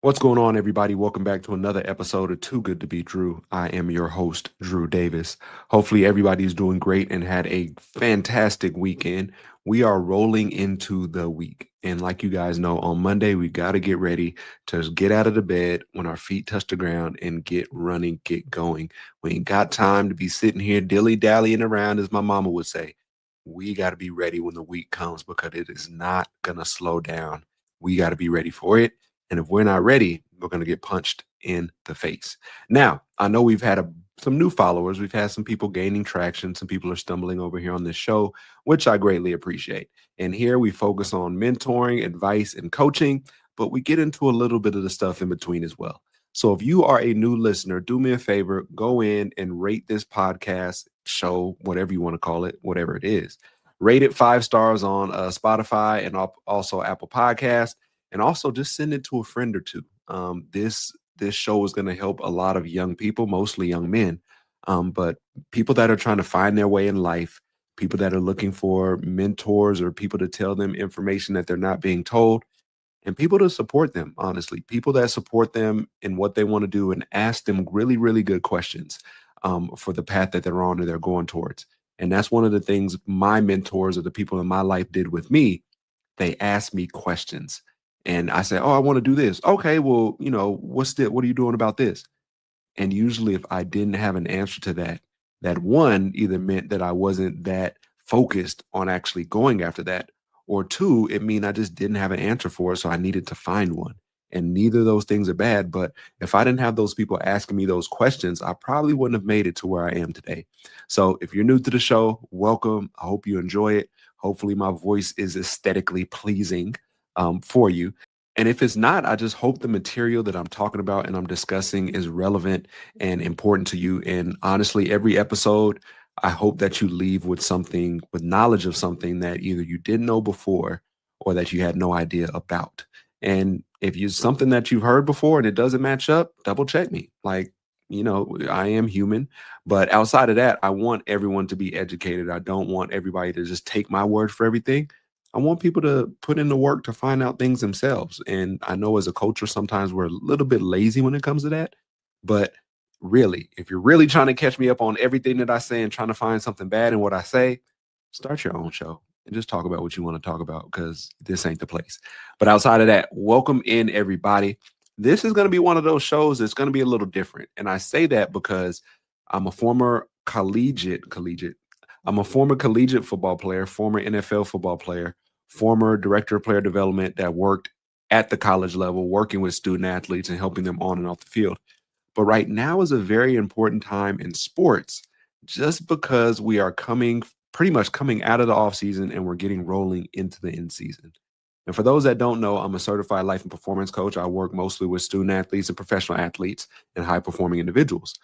What's going on, everybody? Welcome back to another episode of Too Good to Be Drew. I am your host, Drew Davis. Hopefully, everybody's doing great and had a fantastic weekend. We are rolling into the week. And like you guys know, on Monday, we got to get ready to get out of the bed when our feet touch the ground and get running, get going. We ain't got time to be sitting here dilly dallying around, as my mama would say. We got to be ready when the week comes because it is not going to slow down. We got to be ready for it. And if we're not ready, we're going to get punched in the face. Now, I know we've had some new followers. We've had some people gaining traction. Some people are stumbling over here on this show, which I greatly appreciate. And here we focus on mentoring, advice, and coaching, but we get into a little bit of the stuff in between as well. So if you are a new listener, do me a favor, go in and rate this podcast, show, whatever you want to call it, whatever it is. Rate it 5 stars on Spotify and also Apple Podcast, and also just send it to a friend or two. This show is going to help a lot of young people, mostly young men, but people that are trying to find their way in life, people that are looking for mentors or people to tell them information that they're not being told, and people to support them, honestly, people that support them in what they want to do and ask them really, really good questions for the path that they're on or they're going towards. And that's one of the things my mentors or the people in my life did with me. They asked me questions. And I said, "Oh, I want to do this." Okay, well, what are you doing about this? And usually if I didn't have an answer to that, that one either meant that I wasn't that focused on actually going after that, or two, it mean I just didn't have an answer for it, so I needed to find one. And neither of those things are bad, but if I didn't have those people asking me those questions, I probably wouldn't have made it to where I am today. So if you're new to the show, welcome. I hope you enjoy it. Hopefully my voice is aesthetically pleasing for you. And if it's not, I just hope the material that I'm talking about and I'm discussing is relevant and important to you. And honestly, every episode, I hope that you leave with something, with knowledge of something that either you didn't know before or that you had no idea about. And if you something that you've heard before and it doesn't match up, double check me. Like, I am human, but outside of that, I want everyone to be educated. I don't want everybody to just take my word for everything. I want people to put in the work to find out things themselves. And I know as a culture, sometimes we're a little bit lazy when it comes to that. But really, if you're really trying to catch me up on everything that I say and trying to find something bad in what I say, start your own show and just talk about what you want to talk about because this ain't the place. But outside of that, welcome in everybody. This is going to be one of those shows that's going to be a little different. And I say that because I'm a former collegiate. I'm a former collegiate football player, former NFL football player, former director of player development that worked at the college level, working with student athletes and helping them on and off the field. But right now is a very important time in sports just because we are pretty much coming out of the off season and we're getting rolling into the end season. And for those that don't know, I'm a certified life and performance coach. I work mostly with student athletes and professional athletes and high performing individuals.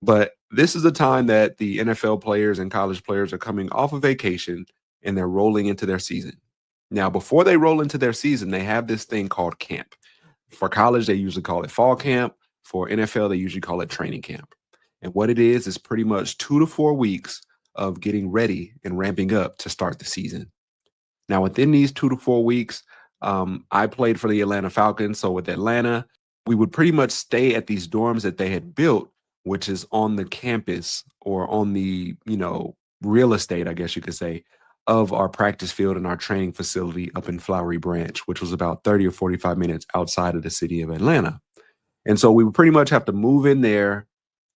But this is the time that the NFL players and college players are coming off of vacation and they're rolling into their season. Now, before they roll into their season, they have this thing called camp. For college, they usually call it fall camp. For NFL, they usually call it training camp. And what it is pretty much 2 to 4 weeks of getting ready and ramping up to start the season. Now, within these 2 to 4 weeks, I played for the Atlanta Falcons. So with Atlanta, we would pretty much stay at these dorms that they had built, which is on the campus or on the, real estate, I guess you could say, of our practice field and our training facility up in Flowery Branch, which was about 30 or 45 minutes outside of the city of Atlanta. And so we would pretty much have to move in there.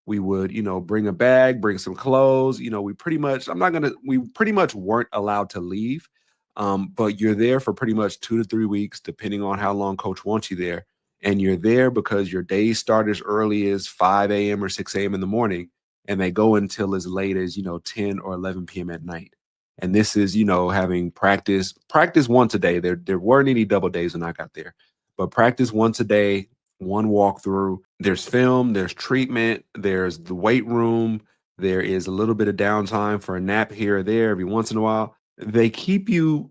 We would, bring a bag, bring some clothes. We pretty much weren't allowed to leave. But you're there for pretty much 2 to 3 weeks, depending on how long coach wants you there. And you're there because your days start as early as 5 a.m. or 6 a.m. in the morning, and they go until as late as, 10 or 11 p.m. at night. And this is, having practice once a day. There weren't any double days when I got there, but practice once a day, one walkthrough. There's film, there's treatment, there's the weight room. There is a little bit of downtime for a nap here or there every once in a while. They keep you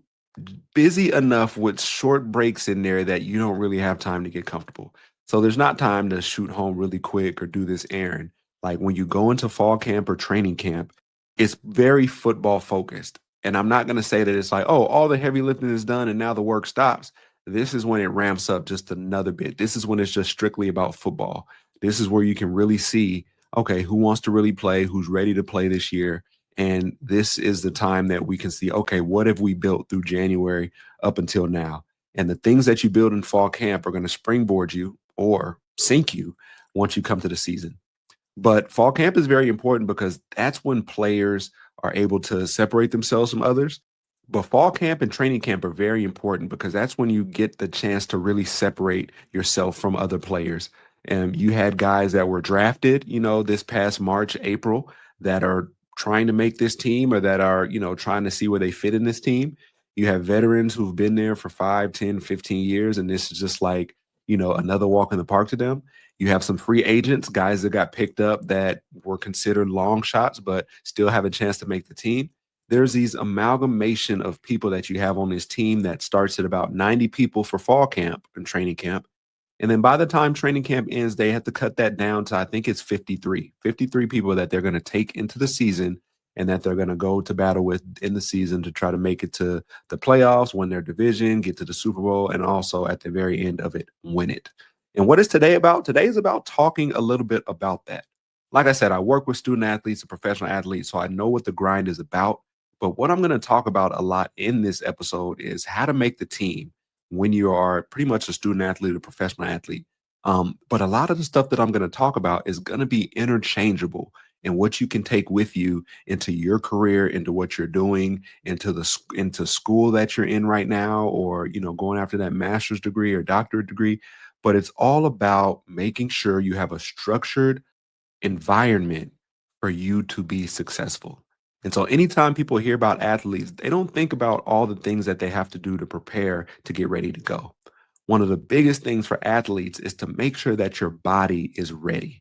busy enough with short breaks in there that you don't really have time to get comfortable. So there's not time to shoot home really quick or do this errand. Like when you go into fall camp or training camp, it's very football focused. And I'm not going to say that it's like, oh, all the heavy lifting is done and now the work stops. this is when it ramps up just another bit. This is when it's just strictly about football. This is where you can really see, okay, who wants to really play, who's ready to play this year. And this is the time that we can see, okay, what have we built through January up until now? And the things that you build in fall camp are going to springboard you or sink you once you come to the season. But fall camp is very important because that's when players are able to separate themselves from others. But fall camp and training camp are very important because that's when you get the chance to really separate yourself from other players. And you had guys that were drafted, this past March, April, that are trying to make this team or that are, trying to see where they fit in this team. You have veterans who've been there for 5, 10, 15 years, and this is just like, another walk in the park to them. You have some free agents, guys that got picked up that were considered long shots, but still have a chance to make the team. There's these amalgamation of people that you have on this team that starts at about 90 people for fall camp and training camp. And then by the time training camp ends, they have to cut that down to, I think it's 53 people that they're going to take into the season and that they're going to go to battle with in the season to try to make it to the playoffs, win their division, get to the Super Bowl, and also at the very end of it, win it. And what is today about? Today is about talking a little bit about that. Like I said, I work with student athletes and professional athletes, so I know what the grind is about. But what I'm going to talk about a lot in this episode is how to make the team when you are pretty much a student athlete or professional athlete. But a lot of the stuff that I'm going to talk about is going to be interchangeable and what you can take with you into your career, into what you're doing, into school that you're in right now, or going after that master's degree or doctorate degree. But it's all about making sure you have a structured environment for you to be successful. And so anytime people hear about athletes, they don't think about all the things that they have to do to prepare to get ready to go. One of the biggest things for athletes is to make sure that your body is ready.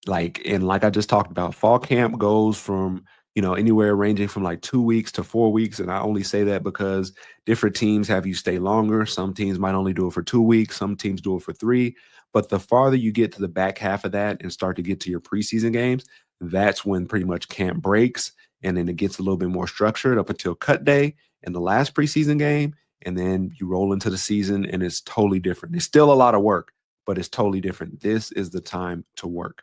Like I just talked about, fall camp goes from, anywhere ranging from like 2 weeks to 4 weeks. And I only say that because different teams have you stay longer. Some teams might only do it for 2 weeks. Some teams do it for 3. But the farther you get to the back half of that and start to get to your preseason games, that's when pretty much camp breaks. And then it gets a little bit more structured up until cut day and the last preseason game. And then you roll into the season and it's totally different. It's still a lot of work, but it's totally different. This is the time to work.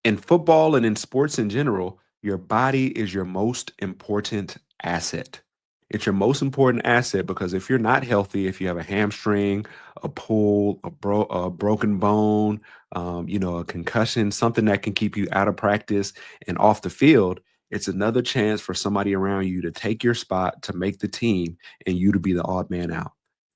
In football and in sports in general, your body is your most important asset. It's your most important asset because if you're not healthy, if you have a hamstring, a pull, a broken bone, a concussion, something that can keep you out of practice and off the field, it's another chance for somebody around you to take your spot to make the team and you to be the odd man out.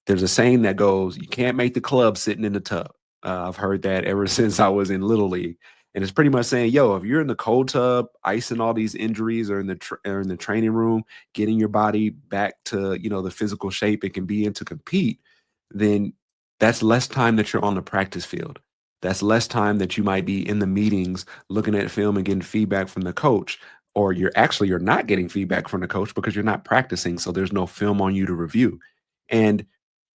There's a saying that goes, you can't make the club sitting in the tub. I've heard that ever since I was in Little League. And it's pretty much saying, yo, if you're in the cold tub, icing all these injuries, or in the training room, getting your body back to the physical shape it can be in to compete, then that's less time that you're on the practice field. That's less time that you might be in the meetings, looking at film and getting feedback from the coach. Or you're not getting feedback from the coach because you're not practicing, so there's no film on you to review. And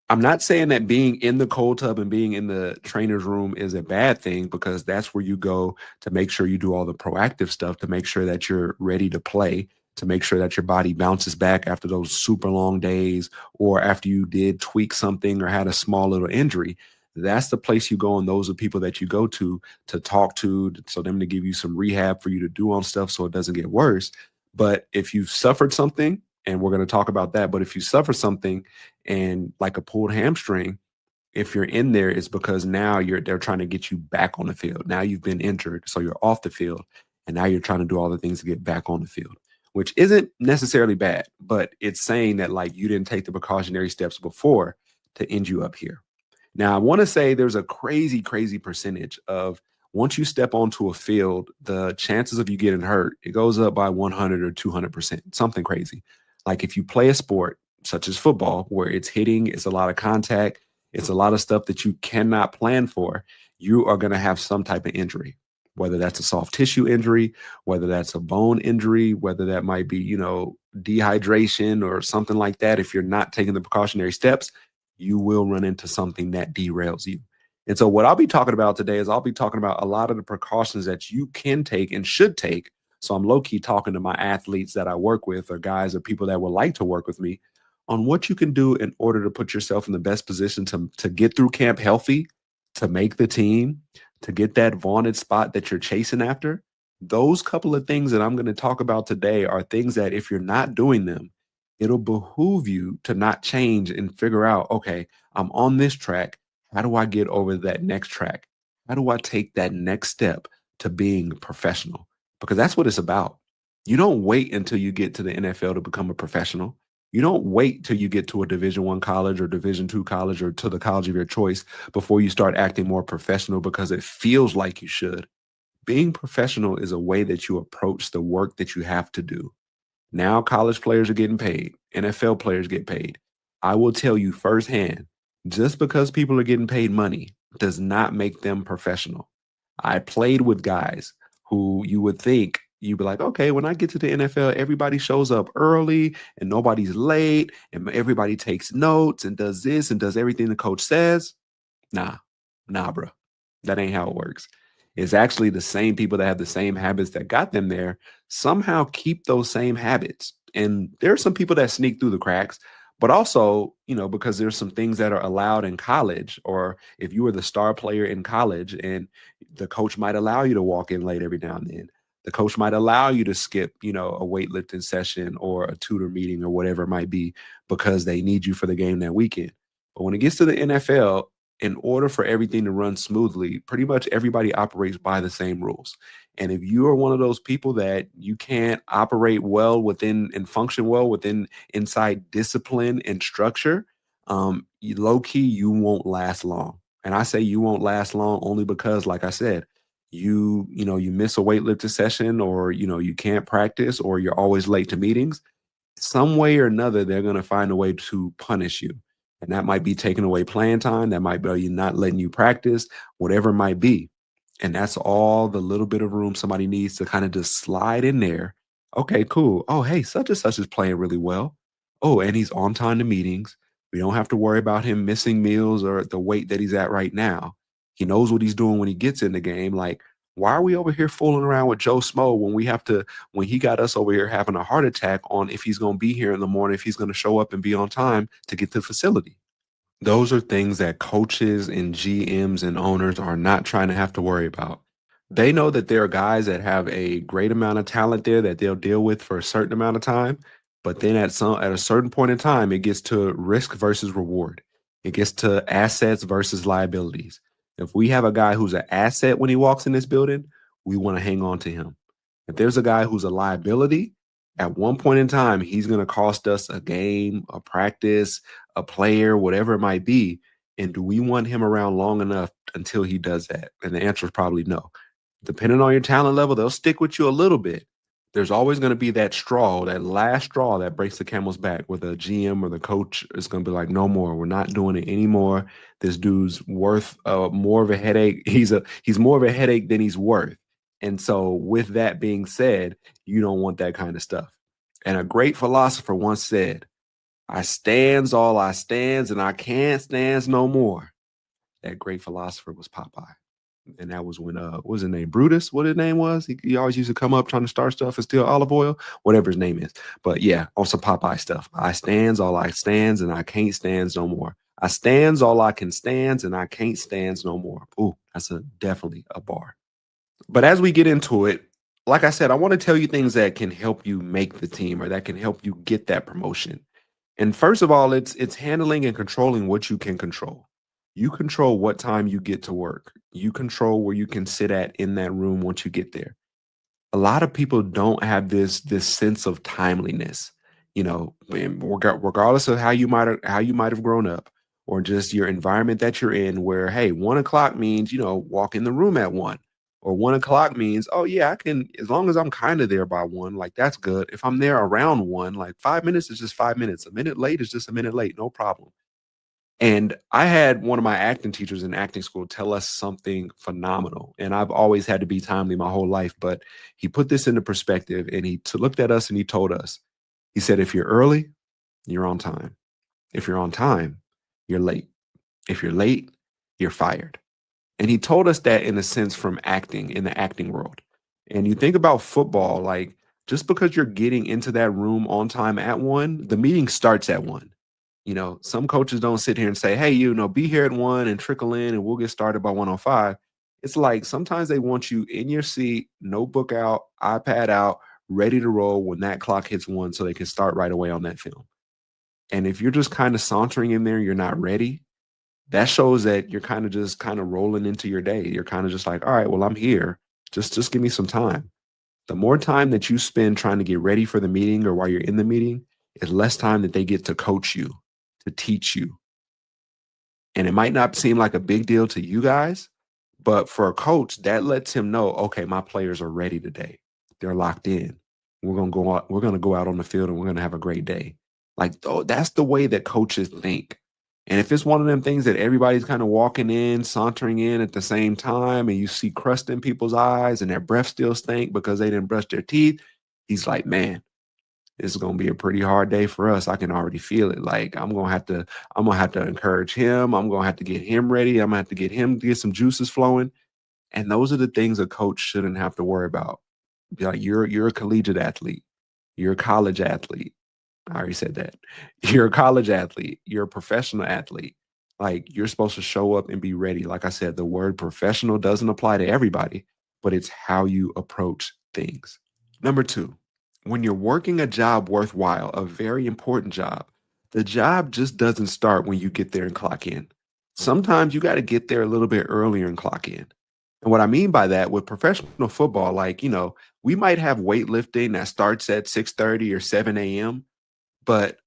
I'm not saying that being in the cold tub and being in the trainer's room is a bad thing, because that's where you go to make sure you do all the proactive stuff to make sure that you're ready to play, to make sure that your body bounces back after those super long days or after you did tweak something or had a small little injury. That's the place you go, and those are people that you go to talk to, so them to give you some rehab for you to do on stuff so it doesn't get worse. But if you've suffered something, and we're going to talk about that, but if you suffer something and like a pulled hamstring, if you're in there, it's because now they're trying to get you back on the field. Now you've been injured, so you're off the field, and now you're trying to do all the things to get back on the field, which isn't necessarily bad, but it's saying that like you didn't take the precautionary steps before to end you up here. Now, I want to say there's a crazy, crazy percentage of, once you step onto a field, the chances of you getting hurt, it goes up by 100 or 200%, something crazy. Like if you play a sport such as football, where it's hitting, it's a lot of contact, it's a lot of stuff that you cannot plan for, you are going to have some type of injury, whether that's a soft tissue injury, whether that's a bone injury, whether that might be, dehydration or something like that. If you're not taking the precautionary steps, you will run into something that derails you. And so what I'll be talking about today is I'll be talking about a lot of the precautions that you can take and should take. So I'm low key talking to my athletes that I work with, or guys or people that would like to work with me, on what you can do in order to put yourself in the best position to get through camp healthy, to make the team, to get that vaunted spot that you're chasing after. Those couple of things that I'm going to talk about today are things that if you're not doing them, it'll behoove you to not change and figure out, okay, I'm on this track. How do I get over that next track? How do I take that next step to being professional? Because that's what it's about. You don't wait until you get to the NFL to become a professional. You don't wait till you get to a Division 1 college or Division 2 college or to the college of your choice before you start acting more professional because it feels like you should. Being professional is a way that you approach the work that you have to do. Now college players are getting paid. NFL players get paid. I will tell you firsthand, just because people are getting paid money does not make them professional. I played with guys who you would think you'd be like, okay, when I get to the NFL, everybody shows up early and nobody's late and everybody takes notes and does this and does everything the coach says. Nah, nah, bro. That ain't how it works. It's actually the same people that have the same habits that got them there somehow keep those same habits. And there are some people that sneak through the cracks, but also, because there's some things that are allowed in college, or if you were the star player in college and the coach might allow you to walk in late every now and then. The coach might allow you to skip, a weightlifting session or a tutor meeting or whatever it might be because they need you for the game that weekend. But when it gets to the NFL, in order for everything to run smoothly, pretty much everybody operates by the same rules. And if you are one of those people that you can't operate well within and function well within inside discipline and structure, low key, you won't last long. And I say you won't last long only because, like I said, you miss a weightlifting session or you can't practice or you're always late to meetings. Some way or another, they're going to find a way to punish you. And that might be taking away playing time. That might be not letting you practice, whatever it might be. And that's all the little bit of room somebody needs to kind of just slide in there. Okay, cool. Oh, hey, such and such is playing really well. Oh, and he's on time to meetings. We don't have to worry about him missing meals or the weight that he's at right now. He knows what he's doing when he gets in the game. Like, why are we over here fooling around with Joe Smo when he got us over here having a heart attack on if he's going to be here in the morning, if he's going to show up and be on time to get to the facility? Those are things that coaches and GMs and owners are not trying to have to worry about. They know that there are guys that have a great amount of talent there that they'll deal with for a certain amount of time, but then at a certain point in time, it gets to risk versus reward. It gets to assets versus liabilities. If we have a guy who's an asset when he walks in this building, we want to hang on to him. If there's a guy who's a liability, at one point in time, he's going to cost us a game, a practice, a player, whatever it might be. And do we want him around long enough until he does that? And the answer is probably no. Depending on your talent level, they'll stick with you a little bit. There's always going to be that straw, that last straw that breaks the camel's back, where the GM or the coach is going to be like, no more. We're not doing it anymore. This dude's worth more of a headache. He's more of a headache than he's worth. And so with that being said, you don't want that kind of stuff. And a great philosopher once said, I stands all I stands and I can't stands no more. That great philosopher was Popeye. And that was when what was his name? Brutus, what his name was? He always used to come up trying to start stuff and steal olive oil, whatever his name is. But yeah, on some Popeye stuff. I stands all I stands and I can't stands no more. I stands all I can stands and I can't stands no more. Ooh, that's definitely a bar. But as we get into it, like I said, I want to tell you things that can help you make the team or that can help you get that promotion. And first of all, it's handling and controlling what you can control. You control what time you get to work. You control where you can sit at in that room once you get there. A lot of people don't have this sense of timeliness, and regardless of how you might have grown up or just your environment that you're in, where hey, 1 o'clock means walk in the room at 1, or 1 o'clock means oh yeah, I can, as long as I'm kind of there by 1, like that's good. If I'm there around 1, like 5 minutes is just 5 minutes. A minute late is just a minute late, no problem. And I had one of my acting teachers in acting school tell us something phenomenal. And I've always had to be timely my whole life, but he put this into perspective and he looked at us and he told us, he said, if you're early, you're on time. If you're on time, you're late. If you're late, you're fired. And he told us that in a sense from acting in the acting world. And you think about football, like just because you're getting into that room on time at 1, the meeting starts at 1. Some coaches don't sit here and say, "Hey, be here at 1 and trickle in and we'll get started by 1:05." It's like sometimes they want you in your seat, notebook out, iPad out, ready to roll when that clock hits 1 so they can start right away on that film. And if you're just kind of sauntering in there, you're not ready, that shows that you're kind of rolling into your day. You're kind of just like, "All right, well, I'm here. Just give me some time." The more time that you spend trying to get ready for the meeting or while you're in the meeting is less time that they get to coach you, to teach you. And it might not seem like a big deal to you guys, but for a coach, that lets him know, okay, my players are ready today. They're locked in. We're gonna go out on the field and we're gonna have a great day. Like that's the way that coaches think. And if it's one of them things that everybody's kind of walking in, sauntering in at the same time, and you see crust in people's eyes and their breath still stink because they didn't brush their teeth, he's like, man, this is gonna be a pretty hard day for us. I can already feel it. Like I'm gonna have to encourage him. I'm gonna have to get him ready. I'm gonna have to get him to get some juices flowing. And those are the things a coach shouldn't have to worry about. Be like, you're a collegiate athlete, you're a college athlete. I already said that. You're a college athlete, you're a professional athlete. Like you're supposed to show up and be ready. Like I said, the word professional doesn't apply to everybody, but it's how you approach things. Number two, when you're working a job worthwhile, a very important job, the job just doesn't start when you get there and clock in. Sometimes you got to get there a little bit earlier and clock in. And what I mean by that with professional football, like, we might have weightlifting that starts at 6:30 or 7 a.m., but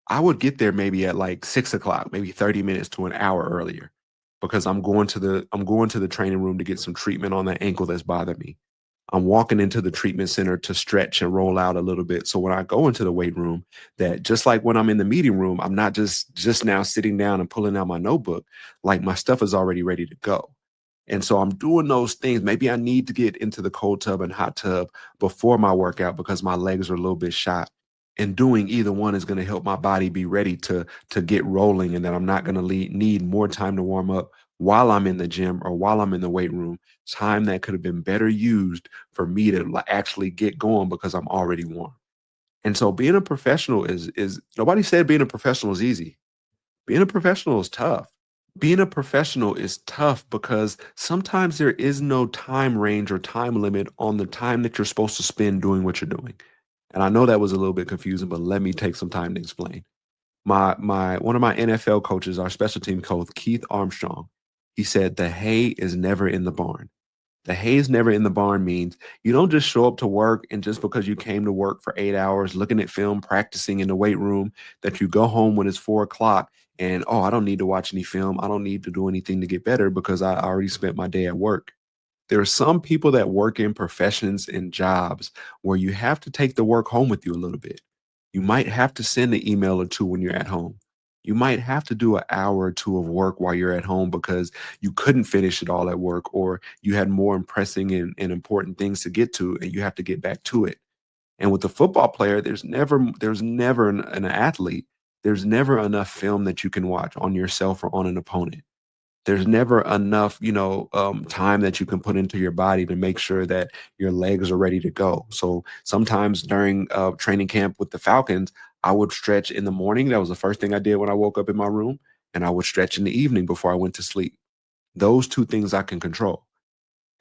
I would get there maybe at like 6 o'clock, maybe 30 minutes to an hour earlier because I'm going to the training room to get some treatment on that ankle that's bothering me. I'm walking into the treatment center to stretch and roll out a little bit. So when I go into the weight room, that just like when I'm in the meeting room, I'm not just now sitting down and pulling out my notebook. Like my stuff is already ready to go. And so I'm doing those things. Maybe I need to get into the cold tub and hot tub before my workout because my legs are a little bit shot. And doing either one is going to help my body be ready to get rolling, and that I'm not going to need more time to warm up while I'm in the gym or while I'm in the weight room, time that could have been better used for me to actually get going because I'm already warm. And so being a professional is nobody said being a professional is easy. Being a professional is tough. Being a professional is tough because sometimes there is no time range or time limit on the time that you're supposed to spend doing what you're doing. And I know that was a little bit confusing, but let me take some time to explain. My one of my NFL coaches, our special team coach, Keith Armstrong, he said the hay is never in the barn. The hay is never in the barn means you don't just show up to work and just because you came to work for 8 hours looking at film, practicing in the weight room, that you go home when it's 4 o'clock and, oh, I don't need to watch any film. I don't need to do anything to get better because I already spent my day at work. There are some people that work in professions and jobs where you have to take the work home with you a little bit. You might have to send an email or two when you're at home. You might have to do an hour or two of work while you're at home because you couldn't finish it all at work, or you had more pressing and important things to get to and you have to get back to it. And with the football player, there's never an athlete, there's never enough film that you can watch on yourself or on an opponent. There's never enough, time that you can put into your body to make sure that your legs are ready to go. So sometimes during training camp with the Falcons, I would stretch in the morning. That was the first thing I did when I woke up in my room, and I would stretch in the evening before I went to sleep. Those two things I can control,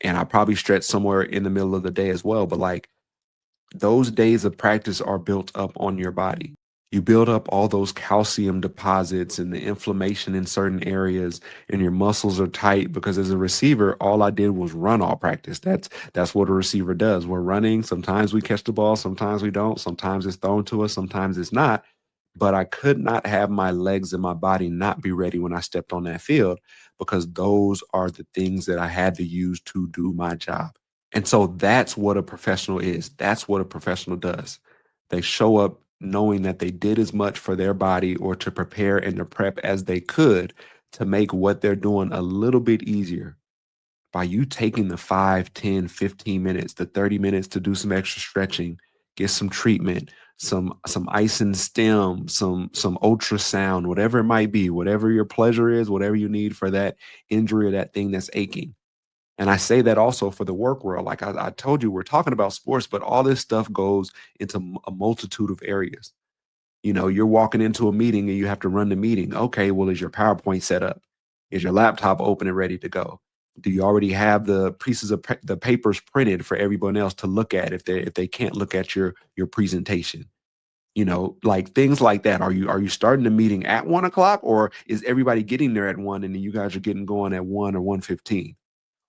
and I probably stretch somewhere in the middle of the day as well. But like those days of practice are built up on your body. You build up all those calcium deposits and the inflammation in certain areas, and your muscles are tight because as a receiver, all I did was run all practice. That's what a receiver does. We're running. Sometimes we catch the ball, sometimes we don't. Sometimes it's thrown to us, sometimes it's not. But I could not have my legs and my body not be ready when I stepped on that field because those are the things that I had to use to do my job. And so that's what a professional is. That's what a professional does. They show up knowing that they did as much for their body or to prepare and to prep as they could to make what they're doing a little bit easier by you taking the 5, 10, 15 minutes, the 30 minutes to do some extra stretching, get some treatment, some ice and stem, some ultrasound, whatever it might be, whatever your pleasure is, whatever you need for that injury or that thing that's aching. And I say that also for the work world. Like I told you, we're talking about sports, but all this stuff goes into a multitude of areas. You're walking into a meeting and you have to run the meeting. Okay, well, is your PowerPoint set up? Is your laptop open and ready to go? Do you already have the pieces of the papers printed for everyone else to look at if they can't look at your presentation? Like things like that. Are you starting the meeting at 1 o'clock, or is everybody getting there at 1 and then you guys are getting going at 1 or 1:15?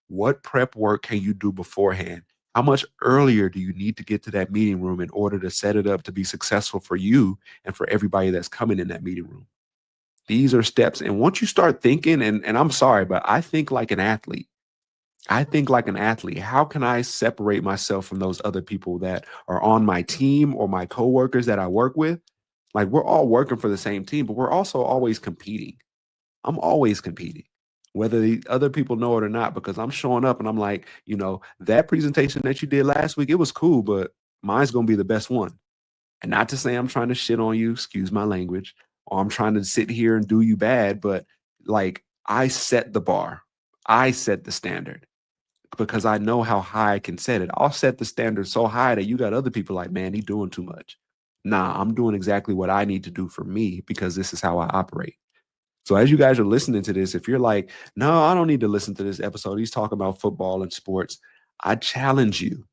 What prep work can you do beforehand? How much earlier do you need to get to that meeting room in order to set it up to be successful for you and for everybody that's coming in that meeting room? These are steps. And once you start thinking, and I'm sorry, but I think like an athlete. I think like an athlete. How can I separate myself from those other people that are on my team or my coworkers that I work with? Like we're all working for the same team, but we're also always competing. I'm always competing, whether the other people know it or not, because I'm showing up and I'm like, that presentation that you did last week, it was cool, but mine's going to be the best one. And not to say I'm trying to shit on you, excuse my language, or I'm trying to sit here and do you bad, but like I set the bar. I set the standard because I know how high I can set it. I'll set the standard so high that you got other people like, man, he's doing too much. Nah, I'm doing exactly what I need to do for me because this is how I operate. So as you guys are listening to this, if you're like, no, I don't need to listen to this episode, he's talking about football and sports, I challenge you.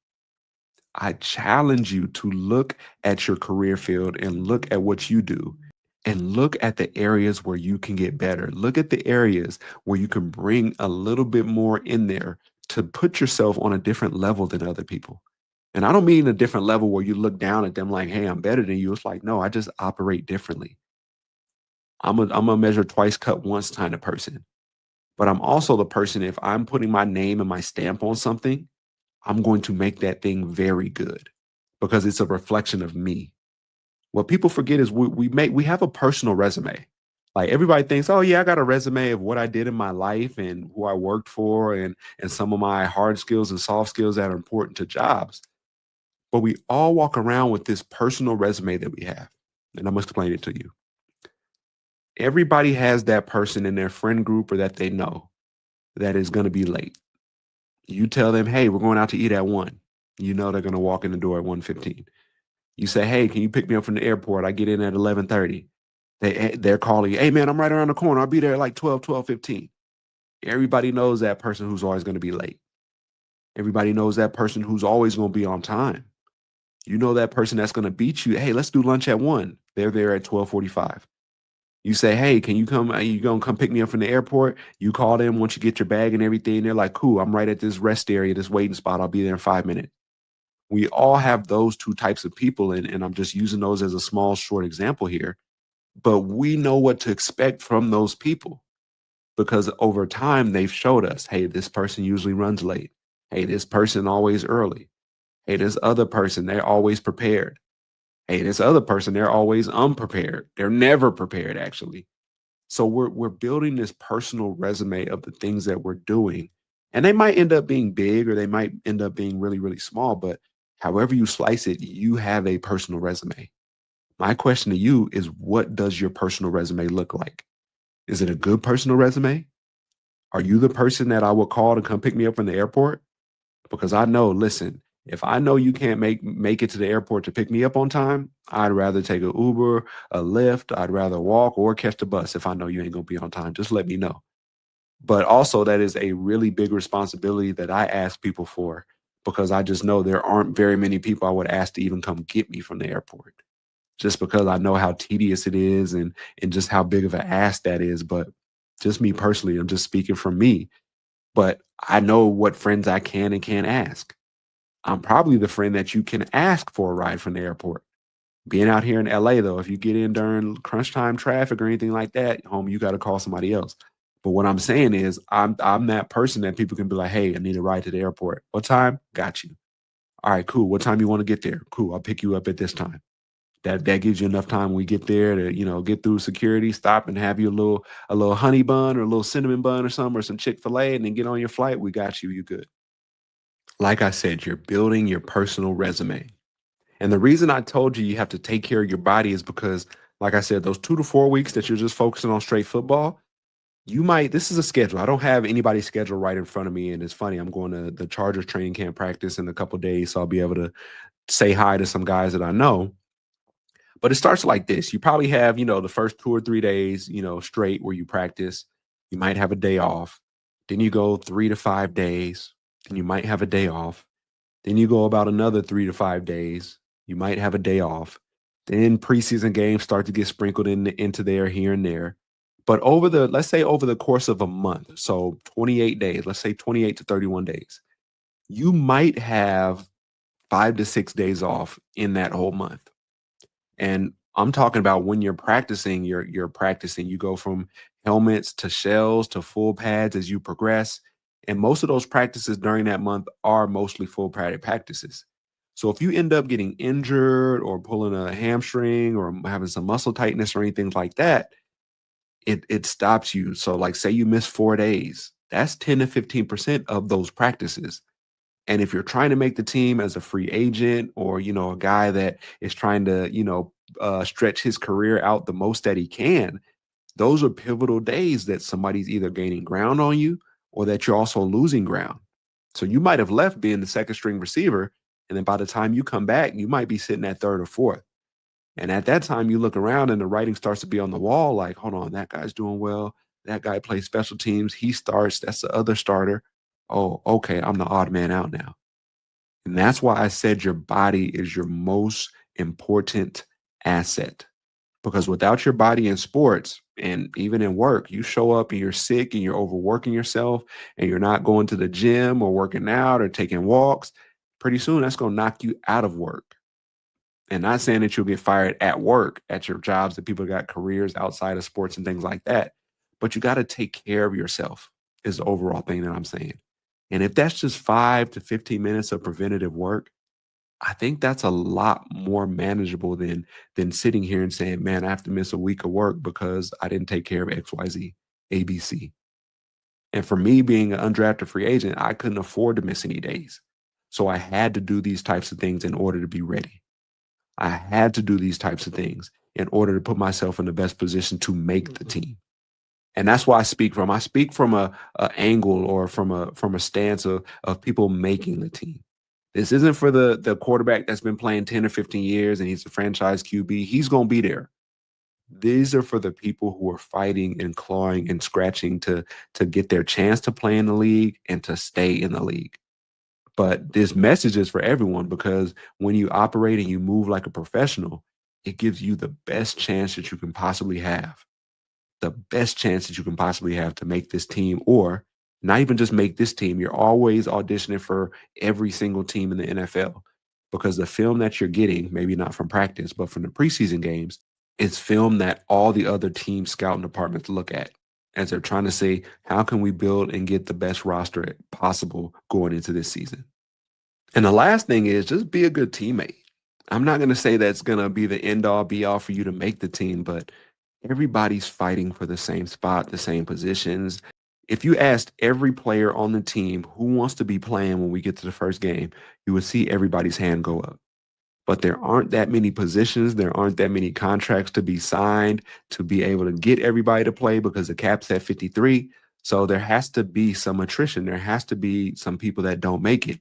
I challenge you to look at your career field and look at what you do and look at the areas where you can get better. Look at the areas where you can bring a little bit more in there to put yourself on a different level than other people. And I don't mean a different level where you look down at them like, hey, I'm better than you. It's like, no, I just operate differently. I'm a measure twice, cut once kind of person. But I'm also the person, if I'm putting my name and my stamp on something, I'm going to make that thing very good because it's a reflection of me. What people forget is we have a personal resume. Like everybody thinks, oh yeah, I got a resume of what I did in my life and who I worked for and some of my hard skills and soft skills that are important to jobs. But we all walk around with this personal resume that we have. And I'm gonna explain it to you. Everybody has that person in their friend group or that they know that is going to be late. You tell them, hey, we're going out to eat at 1. You know they're going to walk in the door at 1:15. You say, hey, can you pick me up from the airport? I get in at 11:30. They're calling you, hey, man, I'm right around the corner. I'll be there at like 12:15. Everybody knows that person who's always going to be late. Everybody knows that person who's always going to be on time. You know that person that's going to beat you. Hey, let's do lunch at 1. They're there at 12:45. You say, hey, can you come? You gonna come pick me up from the airport? You call them once you get your bag and everything. They're like, cool, I'm right at this rest area, this waiting spot. I'll be there in 5 minutes. We all have those two types of people, and I'm just using those as a small, short example here. But we know what to expect from those people because over time they've showed us, hey, this person usually runs late. Hey, this person always early. Hey, this other person, they're always prepared. Hey, this other person, they're always unprepared. They're never prepared, actually. So we're building this personal resume of the things that we're doing. And they might end up being big or they might end up being really, really small, but however you slice it, you have a personal resume. My question to you is what does your personal resume look like? Is it a good personal resume? Are you the person that I would call to come pick me up from the airport? Because I know, listen, if I know you can't make it to the airport to pick me up on time, I'd rather take a Uber, a Lyft, I'd rather walk or catch the bus if I know you ain't gonna be on time. Just let me know. But also that is a really big responsibility that I ask people for because I just know there aren't very many people I would ask to even come get me from the airport. Just because I know how tedious it is and just how big of an ask that is. But just me personally, I'm just speaking from me. But I know what friends I can and can't ask. I'm probably the friend that you can ask for a ride from the airport. Being out here in LA, though, if you get in during crunch time traffic or anything like that, home, you got to call somebody else. But what I'm saying is, I'm that person that people can be like, hey, I need a ride to the airport. What time? Got you. All right, cool. What time you want to get there? Cool. I'll pick you up at this time. That gives you enough time when we get there to get through security, stop and have you a little honey bun or a little cinnamon bun or something or some Chick-fil-A, and then get on your flight. We got you. You good. Like I said, you're building your personal resume. And the reason I told you you have to take care of your body is because, like I said, those 2 to 4 weeks that you're just focusing on straight football, this is a schedule. I don't have anybody's schedule right in front of me. And it's funny, I'm going to the Chargers training camp practice in a couple days. So I'll be able to say hi to some guys that I know. But it starts like this. You probably have, the first 2 or 3 days, straight where you practice. You might have a day off. Then you go 3 to 5 days. Then you might have a day off. Then you go about another 3 to 5 days. You might have a day off. Then preseason games start to get sprinkled into there here and there. But let's say over the course of a month, so 28 days, let's say 28 to 31 days, you might have 5 to 6 days off in that whole month. And I'm talking about when you're practicing, you're practicing. You go from helmets to shells to full pads as you progress. And most of those practices during that month are mostly full padded practices. So if you end up getting injured or pulling a hamstring or having some muscle tightness or anything like that, it stops you. So like say you miss 4 days, that's 10 to 15% of those practices. And if you're trying to make the team as a free agent or, a guy that is trying to, stretch his career out the most that he can, those are pivotal days that somebody's either gaining ground on you or that you're also losing ground. So you might have left being the second string receiver. And then by the time you come back, you might be sitting at third or fourth. And at that time, you look around and the writing starts to be on the wall like, hold on, that guy's doing well. That guy plays special teams. He starts. That's the other starter. Oh, okay. I'm the odd man out now. And that's why I said your body is your most important asset. Because without your body in sports and even in work, you show up and you're sick and you're overworking yourself and you're not going to the gym or working out or taking walks, pretty soon that's going to knock you out of work. And not saying that you'll get fired at work, at your jobs, that people got careers outside of sports and things like that. But you got to take care of yourself, is the overall thing that I'm saying. And if that's just 5 to 15 minutes of preventative work, I think that's a lot more manageable than sitting here and saying, man, I have to miss a week of work because I didn't take care of XYZ, ABC. And for me being an undrafted free agent, I couldn't afford to miss any days. So I had to do these types of things in order to be ready. I had to do these types of things in order to put myself in the best position to make the team. And that's why I speak from. I speak from a angle or from a stance of people making the team. This isn't for the quarterback that's been playing 10 or 15 years and he's a franchise QB. He's going to be there. These are for the people who are fighting and clawing and scratching to get their chance to play in the league and to stay in the league. But this message is for everyone because when you operate and you move like a professional, it gives you the best chance that you can possibly have. The best chance that you can possibly have to make this team, or not even just make this team. You're always auditioning for every single team in the NFL because the film that you're getting, maybe not from practice, but from the preseason games, is film that all the other team scouting departments look at as they're trying to say, how can we build and get the best roster possible going into this season? And the last thing is just be a good teammate. I'm not going to say that's going to be the end all be all for you to make the team, but everybody's fighting for the same spot, the same positions. If you asked every player on the team who wants to be playing when we get to the first game, you would see everybody's hand go up. But there aren't that many positions. There aren't that many contracts to be signed to be able to get everybody to play because the cap's at 53. So there has to be some attrition. There has to be some people that don't make it.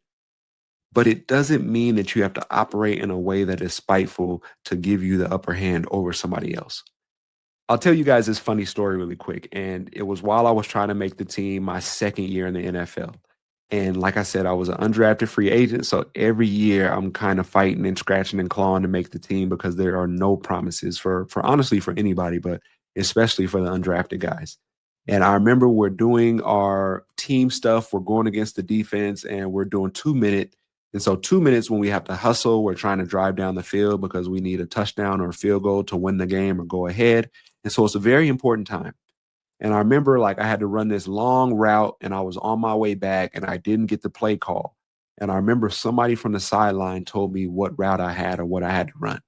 But it doesn't mean that you have to operate in a way that is spiteful to give you the upper hand over somebody else. I'll tell you guys this funny story really quick. And it was while I was trying to make the team my second year in the NFL. And like I said, I was an undrafted free agent. So every year I'm kind of fighting and scratching and clawing to make the team because there are no promises for honestly for anybody, but especially for the undrafted guys. And I remember we're doing our team stuff. We're going against the defense and we're doing 2 minute. And so 2 minutes when we have to hustle, we're trying to drive down the field because we need a touchdown or a field goal to win the game or go ahead. And so it's a very important time. And I remember like I had to run this long route and I was on my way back and I didn't get the play call. And I remember somebody from the sideline told me what route I had or what I had to run.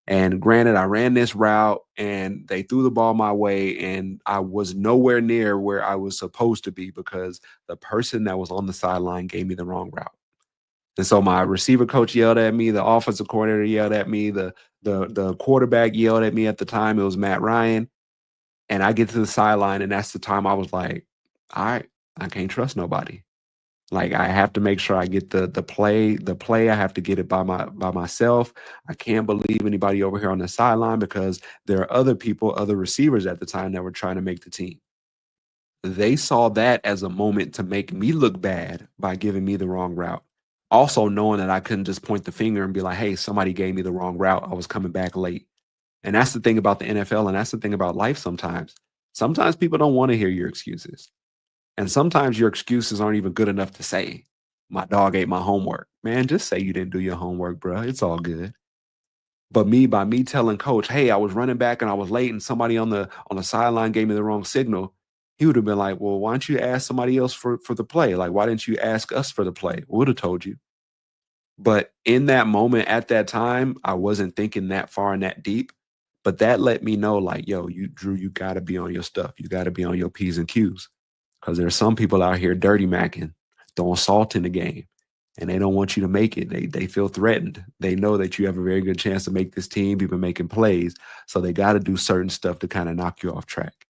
And granted, I ran this route and they threw the ball my way and I was nowhere near where I was supposed to be because the person that was on the sideline gave me the wrong route. And so my receiver coach yelled at me, the offensive coordinator yelled at me, the quarterback yelled at me at the time. It was Matt Ryan. And I get to the sideline, and that's the time I was like, all right, I can't trust nobody. Like I have to make sure I get the play. I have to get it by myself. I can't believe anybody over here on the sideline because there are other people, other receivers at the time that were trying to make the team. They saw that as a moment to make me look bad by giving me the wrong route. Also knowing that I couldn't just point the finger and be like, "Hey, somebody gave me the wrong route. I was coming back late." And that's the thing about the NFL, and that's the thing about life sometimes. Sometimes people don't want to hear your excuses. And sometimes your excuses aren't even good enough to say. My dog ate my homework. Man, just say you didn't do your homework, bro. It's all good. But by me telling coach, "Hey, I was running back and I was late and somebody on the sideline gave me the wrong signal." He would have been like, "Well, why don't you ask somebody else for the play? Like, why didn't you ask us for the play?" We would have told you. But in that moment, at that time, I wasn't thinking that far and that deep. But that let me know, like, yo, you Drew, you gotta be on your stuff. You gotta be on your P's and Q's. Because there's some people out here dirty macking, throwing salt in the game, and they don't want you to make it. They feel threatened. They know that you have a very good chance to make this team. You've been making plays, so they got to do certain stuff to kind of knock you off track.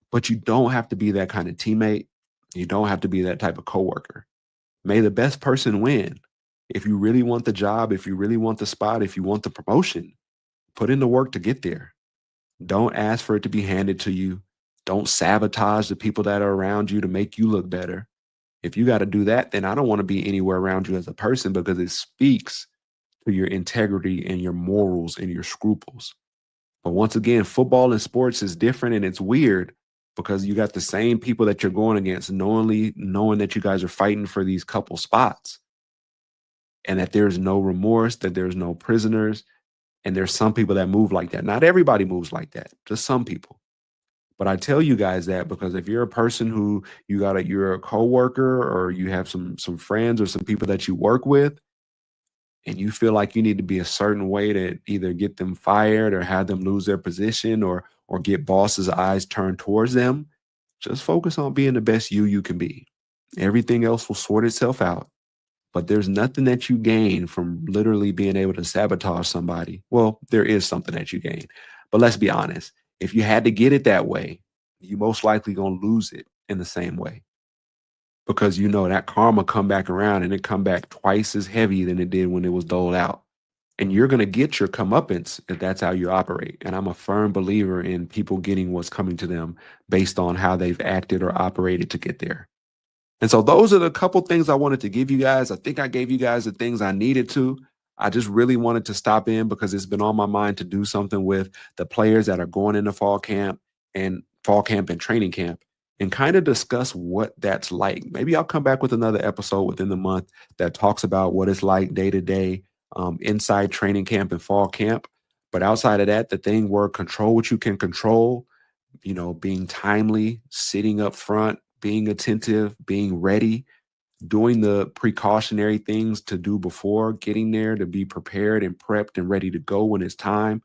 But you don't have to be that kind of teammate. You don't have to be that type of coworker. May the best person win. If you really want the job, if you really want the spot, if you want the promotion, put in the work to get there. Don't ask for it to be handed to you. Don't sabotage the people that are around you to make you look better. If you got to do that, then I don't want to be anywhere around you as a person because it speaks to your integrity and your morals and your scruples. But once again, football and sports is different and it's weird because you got the same people that you're going against knowingly knowing that you guys are fighting for these couple spots and that there's no remorse, that there's no prisoners, and there's some people that move like that. Not everybody moves like that, just some people. But I tell you guys that because if you're a person who you're a coworker or you have some friends or some people that you work with and you feel like you need to be a certain way to either get them fired or have them lose their position or get bosses' eyes turned towards them, just focus on being the best you can be. Everything else will sort itself out. But there's nothing that you gain from literally being able to sabotage somebody. Well, there is something that you gain. But let's be honest. If you had to get it that way, you most likely gonna lose it in the same way. Because you know that karma come back around and it come back twice as heavy than it did when it was doled out. And you're gonna get your comeuppance if that's how you operate. And I'm a firm believer in people getting what's coming to them based on how they've acted or operated to get there. And so those are the couple things I wanted to give you guys. I think I gave you guys the things I needed to. I just really wanted to stop in because it's been on my mind to do something with the players that are going into fall camp and training camp and kind of discuss what that's like. Maybe I'll come back with another episode within the month that talks about what it's like day to day inside training camp and fall camp. But outside of that, the thing where control what you can control, being timely, sitting up front, being attentive, being ready, doing the precautionary things to do before getting there to be prepared and prepped and ready to go when it's time,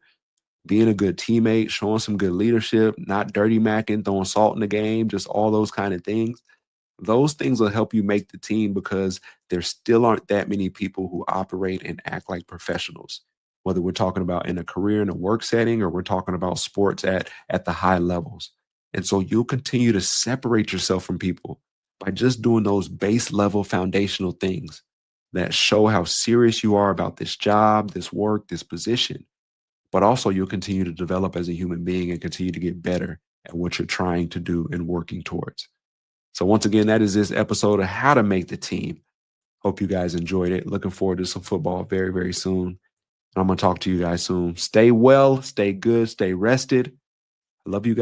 being a good teammate, showing some good leadership, not dirty macking, throwing salt in the game, just all those kind of things. Those things will help you make the team because there still aren't that many people who operate and act like professionals. Whether we're talking about in a career in a work setting or we're talking about sports at the high levels. And so you'll continue to separate yourself from people by just doing those base level foundational things that show how serious you are about this job, this work, this position. But also you'll continue to develop as a human being and continue to get better at what you're trying to do and working towards. So once again, that is this episode of How to Make the Team. Hope you guys enjoyed it. Looking forward to some football very, very soon. I'm going to talk to you guys soon. Stay well, stay good, stay rested. I love you guys.